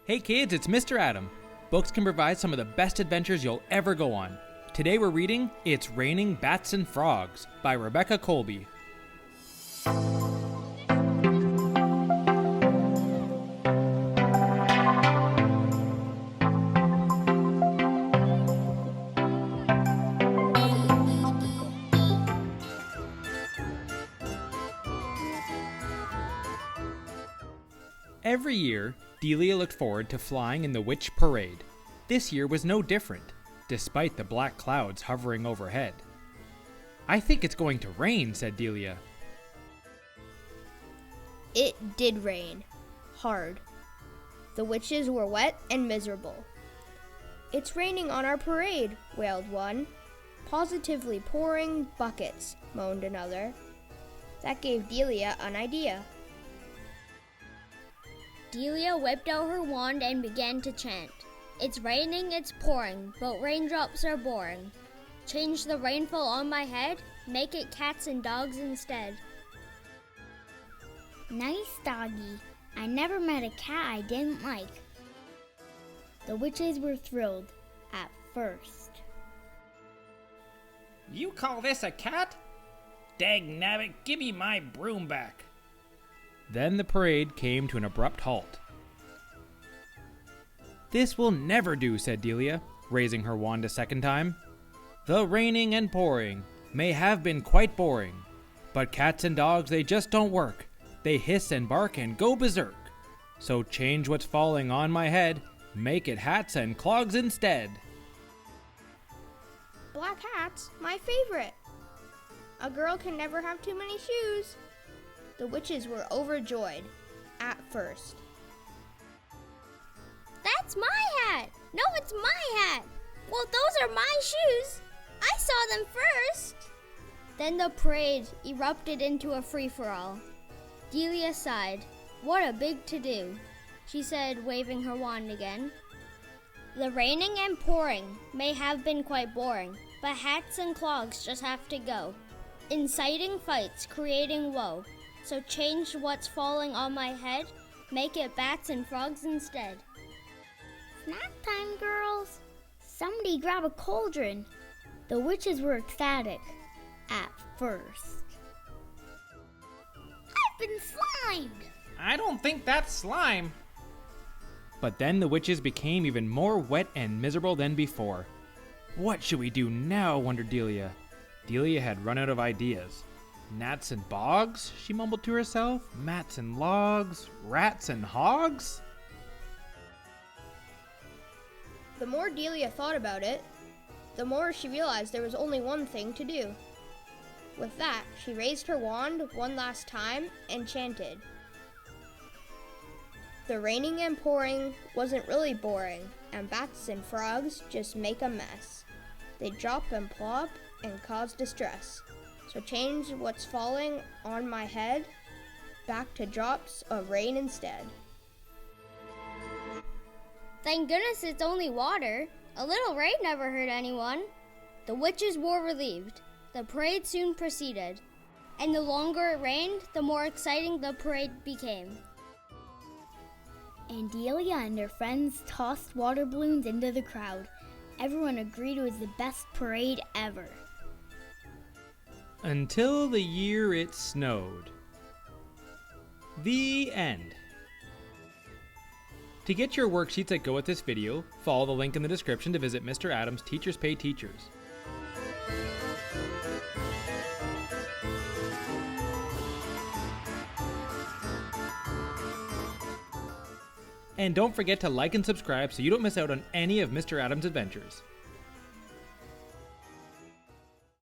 Hey kids, it's Mr. Adam. Books can provide some of the best adventures you'll ever go on. Today we're reading It's Raining Bats and Frogs by Rebecca Colby. Every year, Delia looked forward to flying in the Witch Parade. This year was no different, despite the black clouds hovering overhead. "I think it's going to rain," said Delia. It did rain. Hard. The witches were wet and miserable. "It's raining on our parade," wailed one. "Positively pouring buckets," moaned another. That gave Delia an idea. Delia whipped out her wand and began to chant. "It's raining, it's pouring, but raindrops are boring. Change the rainfall on my head, make it cats and dogs instead." Nice doggy. I never met a cat I didn't like. The witches were thrilled at first. "You call this a cat? Dagnabbit, give me my broom back." Then the parade came to an abrupt halt. "This will never do," said Delia, raising her wand a second time. "The raining and pouring may have been quite boring, but cats and dogs, they just don't work. They hiss and bark and go berserk. So change what's falling on my head, make it hats and clogs instead." "Black hats, my favorite. A girl can never have too many shoes." The witches were overjoyed at first. "That's my hat! No, it's my hat! Well, those are my shoes! I saw them first!" Then the parade erupted into a free-for-all. Delia sighed. "What a big to-do," she said, waving her wand again. "The raining and pouring may have been quite boring, but hats and clogs just have to go, inciting fights, creating woe. So change what's falling on my head, make it bats and frogs instead." Snack time, girls. Somebody grab a cauldron. The witches were ecstatic at first. "I've been slimed!" "I don't think that's slime." But then the witches became even more wet and miserable than before. "What should we do now?" wondered Delia. Delia had run out of ideas. "Gnats and bogs," she mumbled to herself. "Mats and logs, rats and hogs?" The more Delia thought about it, the more she realized there was only one thing to do. With that, she raised her wand one last time and chanted. "The raining and pouring wasn't really boring, and bats and frogs just make a mess. They drop and plop and cause distress. So change what's falling on my head back to drops of rain instead." Thank goodness it's only water. A little rain never hurt anyone. The witches were relieved. The parade soon proceeded, and the longer it rained, the more exciting the parade became. And Delia and her friends tossed water balloons into the crowd. Everyone agreed it was the best parade ever. Until the year it snowed. The end. To get your worksheets that go with this video, follow the link in the description to visit Mr. Adam's Teachers Pay Teachers. And don't forget to like and subscribe so you don't miss out on any of Mr. Adam's adventures.